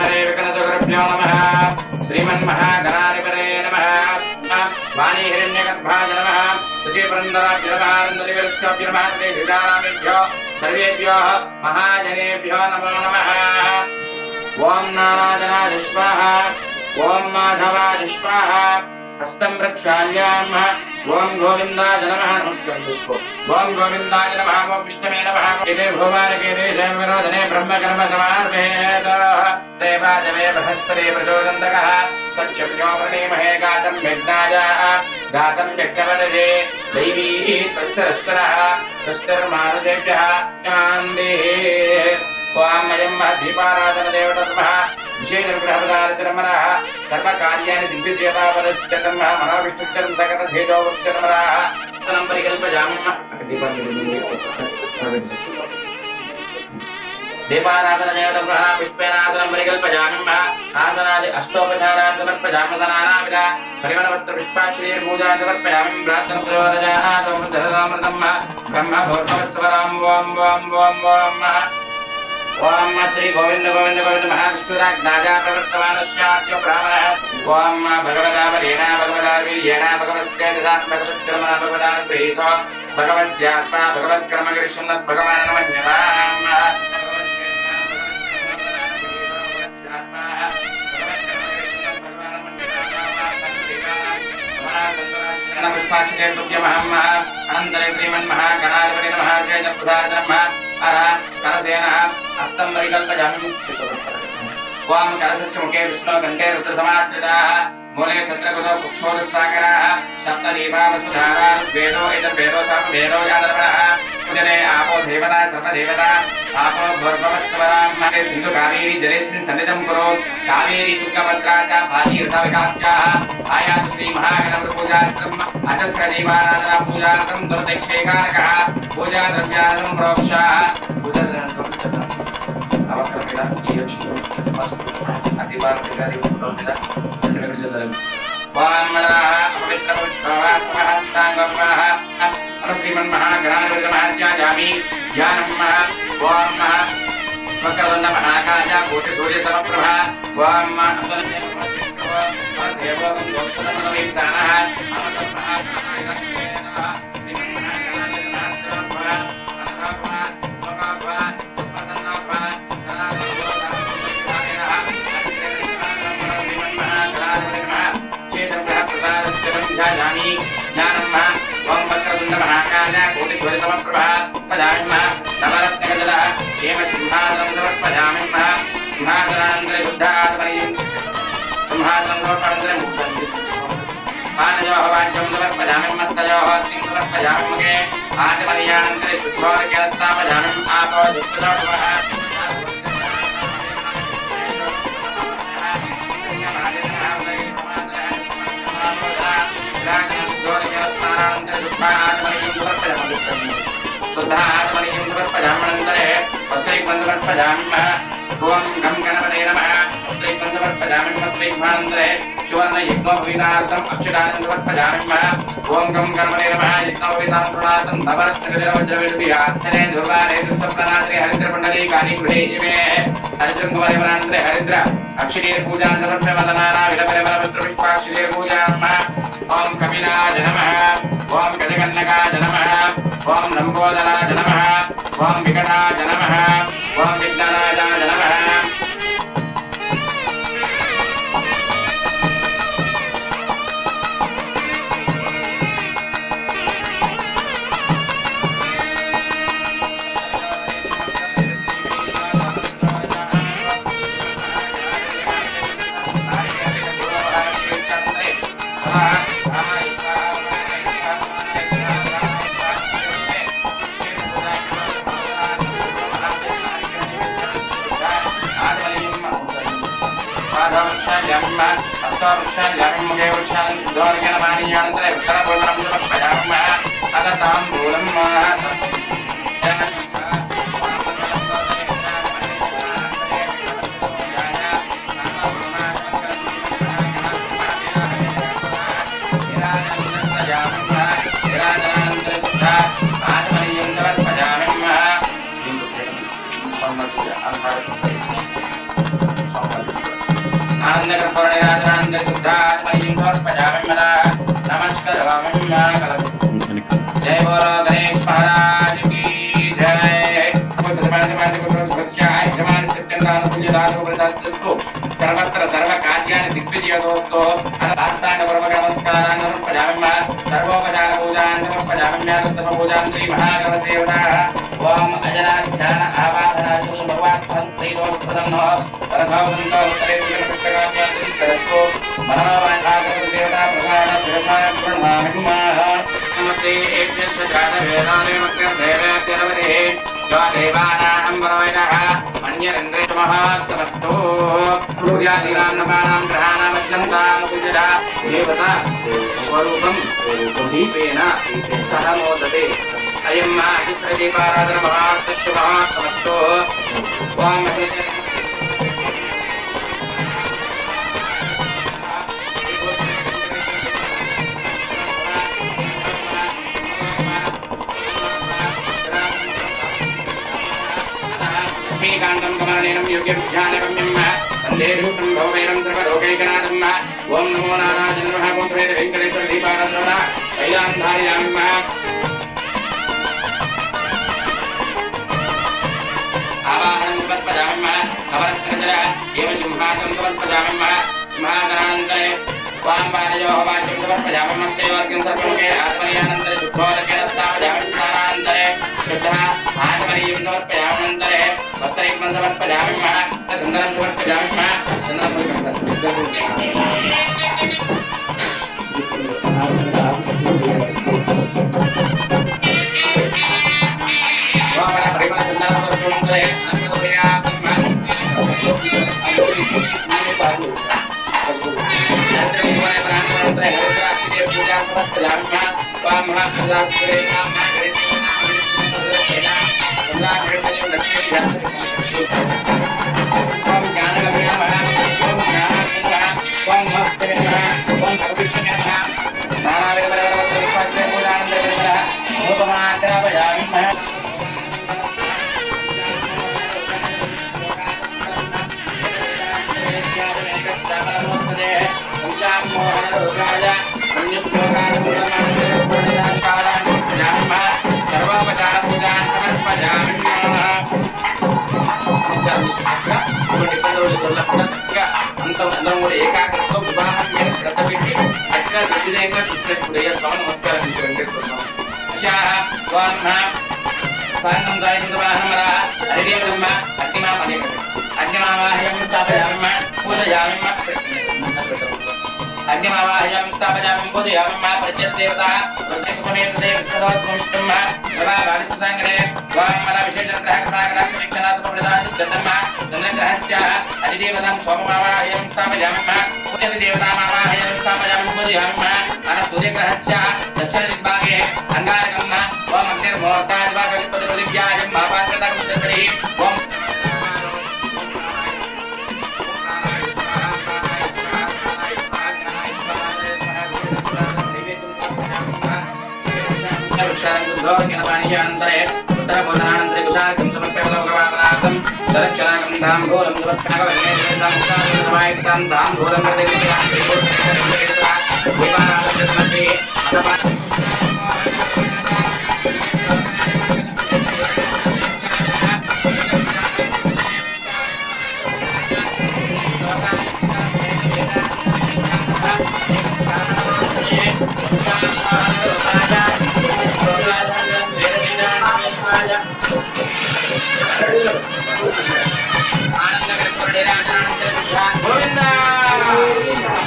श्रीमते विकनसगुरुभ्यो नमः श्रीमन्महागणाधिपतये नमः वाणी हिरण्यगर्भाय नमः शचीपुरन्दराभ्यो नमः नन्दनिविष्टाभ्यो नमः श्री सीतारामेभ्यो सर्वेभ्यो महाजनेभ्यो नमो नमः ओम नारायणाय स्वाहा ओम माधवाय स्वाहा हस्तं प्रक्षाल्यामः ओम गोविन्दाय नमः नमस्कारं पुष्पो ओम गोविन्दाय नमः ओम विष्णवे नमः इति भुवारके देशविरोधने ब्रह्मकर्म समार्पयेत् देवाजमे बृहस्पते प्रचोदन्तकः तच्चक्यो प्रणीमहे गातं यज्ञाय गातं यज्ञपतये दैवी स्वस्तिरस्तरः स्वस्तिर्मानुषेभ्यः शान्तिः ओम अयं दीपाराधनदेवतर्मः विशेषगृहपदार्थनमनः सर्वकार्याणि दिग्विजयतापदश्चतमः मनोविष्टुश्चरं सकलधेजोवृक्षतमनः तनं परिकल्पयामः दीपाराधनदेवतर्मः पुष्पेनासनं परिकल्पयामः आसनादि अष्टोपचारान् समर्पयामः नानाविध परिमलपत्रपुष्पाक्षरीर्पूजान् समर्पयामः प्रार्थनप्रचोदयानाथमृद्धसामृतं ब्रह्मभूर्भवस्वरां वां वां वां वां ओम श्री गोविंद गोविंद गोविंद महाविष्णुराज्ञाया प्रवर्तमानस्याद्यो ब्राह्मणः ओम भगवता वरेण भगवता वीर्येण भगवस्तेजसा भगवत्कर्मणा भगवदानुगृहीतो भगवद्यात्मा भगवत्कर्मकृष्णत् भगवान् मन्यताम् पुष्पाक्षते तुभ्यमहम् अनन्तरे श्रीमन्महागणाधिपते नमः जय जगद्धाय नमः करसेनः हस्तं परिकल्पयामि ओम करसस्य मुखे विष्णु गण्डे रुद्रसमाश्रिताः मूले तत्र कुतो कुक्षोरसागराः सप्तदीपा वसुधारा वेदो एतद्वेदो सर्ववेदो यादर्वणः पूजने आपो देवता सर्वदेवता आपो भूर्भुवस्वरां महे सिन्धु कावेरी जलेऽस्मिन् सन्निधं कुरु कावेरी तुङ्गभद्रा च भागीरथविकात्याः आयातु श्रीमहागणपतिपूजार्थम् अजस्रदीपाराधना पूजार्थं दुर्दक्षेकारकः पूजाद्रव्यान् प्रोक्षाः पूजाद्रव्यान् అవకరణ ఇయొచ్చు అదివార్తిగారి ఉంటుందా చంద్రగడ జిల్లా వామన పవిత్ర పవిత్రవాసమహస్తాంగమః శ్రీమన్మహాగణాధిపతి మహాజ్ఞాయామి ధ్యానం ఓం వక్రదండ మహాకాయ కోటి సూర్య సమప్రభ ఓం దేవోగం వస్తునమనవిప్తానః అమతం మహాకాయ ज्ञानम् ओम वक्रतुण्ड महाकाय कोटि सूर्य समप्रभा पदामिमः नवरत्नगजलः हेम सिंहासनं समर्पयामिमः सिंहासनानन्तरे शुद्धात्मनीयं सिंहासनं समर्पयामि पानयोः वाद्यं समर्पयामिमस्तयोः अग्निं समर्पयामि मुखे आचमनीयानन्तरे शुद्धोदकेन स्थापयामि आपो दुष्टजोपवः शुद्धात्मनीयं समर्पयामनन्तरे वस्त्रैकं समर्पयामः ओम गं गणपतये नमः वस्त्रैकं समर्पयामि वस्त्रैकानन्तरे सुवर्णयज्ञोपवीतार्थम् अक्षरान् समर्पयामः ओम गं गणपतये नमः यज्ञोपवीतार्थं नवरत्नगजवज्रवेदुभिरात्मने दुर्वारे दुःसप्तनात्रे हरिद्रपुण्डरीकानि गृहे इमे हरिद्रकुमारेवनान्तरे हरिद्र अक्षरीर्पूजां समर्पयामः विलपरिमलपत्रपुष्पाक्षरीर्पूजां ओम कपिलाय नमः ओम गजकन्नकाय नमः ओम लंबोदराय नमः ओम विकटाय नमः ओम विघ्नराजाय नमः अष्टावृक्षान् मुखे वृक्षान् सिद्धोर्गणमानीयानन्तरे उत्तरपूर्वं समर्पयामः अथ ताम्बूलं समर्पयामः शुद्धात्मनीं समर्पयामि मदा नमस्करामि मंगलम् जय बोलो गणेश महाराज की जय सर्वत्र सर्व कार्याणि दिग्विजयोस्तु साष्टांग पूर्वक नमस्कारान् समर्पयामि सर्वोपचार पूजान् समर्पयामि सर्वपूजां श्री महागणपति देवताः ओम अजनाध्यान आवाहनाशु भगवान् त्रिदोषप्रदं नमः परभावन्तो उत्तरे पुष्पकान्यादिस्तरस्तु मनोवाञ्छागणपति देवता प्रसाद शिरसा प्रणमामि नमस्ते एभ्यश्च जातवेदाने मग्नदेवेभ्यः यो देवानां वरवैनः अन्यरेन्द्रेषु महात्मस्तु पूजादीनां नमानां ग्रहाणाम् अत्यन्तानुपूज्यता देवता स्वरूपं दीपेन सह मोदते अयं महादिश्रदीपाराधन महात्मस्य महात्मस्तु ओम कांडं कमलेनं योग्य ध्यानगम्यं वन्दे रूपं भवभैरं सर्वलोकैकनाथं ओम नमो नारायण नमः गोत्रे वेंकटेश्वर दीपाराधन तैलां धारयामि आवाहनं समर्पयामि अवरत्रजरा एव सिंहासनं समर्पयामि सिंहासनान्तरे वामपादयोः वाच्यं समर्पयामि मस्तयोर्घ्यं सर्वमुखे आत्मनीयानन्तरे शुद्धोदकेन स्थापयामि स्थानान्तरे शुद्धः आत्मनीयं समर्पयामि अनन्तरे वस्त्रैकं समर्पयामि चन्दनं समर्पयामि चन्दनं सर्वोपचार पूजा समर्पयामि नमस्कार అందరం కూడా ఏకాగ్రతతో వివాహం మీద శ్రద్ధ పెట్టి చక్కగా దిగ్విజయంగా చూసుకున్నట్టుగా స్వామి నమస్కారం వెంకటేశ్వర స్వామి సాయంత్రం సాయంత్రం హరిదేవమ్మ అగ్నిమావాహ్యం స్థాపయామి పూజయామి अग्निमावाहयामि स्थापयामि पूजयामि परिचयदेवता वृद्धसुखमेतदे विश्वदोषमुष्टं प्रभावादिसुताङ्गने वाममला विशेषग्रहकटाक्षवीक्षणात्मप्रदासिद्धं चन्द्रग्रहस्य अधिदेवतां सोममावाहयामि स्थापयामि पूजदेवतामावाहयामि स्थापयामि पूजयामि सूर्यग्रहस्य दक्षिणदिग्भागे अङ्गारकं ओम अग्निर्मुहूर्तादिवागलिपतिपदिव्यायं महापात्रदागुसर्परिः ओम वृक्षारंगोर्गणपानीयान्तरे उत्तरभूषणानन्तरे कुशार्कं समर्प्यवलोकवादनार्थं दरक्षणाकं ताम्बूलं समर्प्यागवन्नेतां ताम्बूलं गोविंदा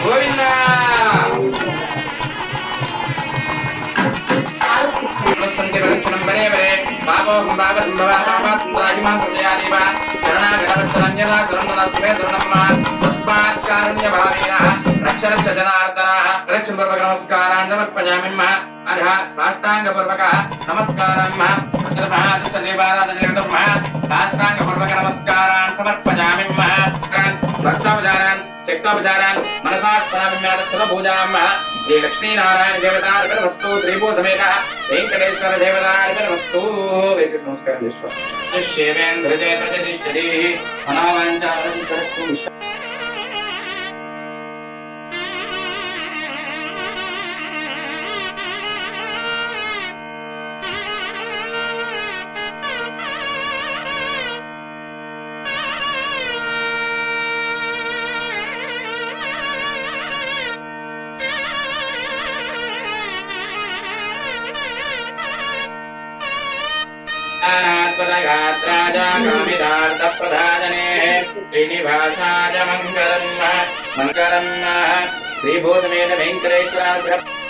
गोविंदा संतिरक्षणं बरे बरे बाबो बाबा बाबा बाबा ताजिमा प्रजयादेव शरणागतवत्सलन्यला शरणदास्मे शरणम्मा तस्मात् कारुण्यभावेन रक्ष रक्ष जनार्दनः रक्षणपूर्वक नमस्कारान् समर्पयामि अधः साष्टांगपूर्वक नमस्कारान् सकलमहादिसदेवाराधननिरतं साष्टांगपूर्वक नमस्कारान् समर्पयामि भक्तावजारान् शक्तावजारान् मनसा स्मरामि सर्वपूजां श्री लक्ष्मीनारायण देवतार्पणमस्तु श्रीभू समेतः वेंकटेश्वर देवतार्पणमस्तु वैसे नमस्कार शिवेन्द्र जय प्रतिष्ठति मनोवाञ्छाफलसिद्धिरस्तु अनात्पदगात्राय कामितार्थप्रदायने श्रीनिवासाय मङ्गलम् मङ्गलम् श्रीभूसमेत वेङ्कटेश्वराभ्यः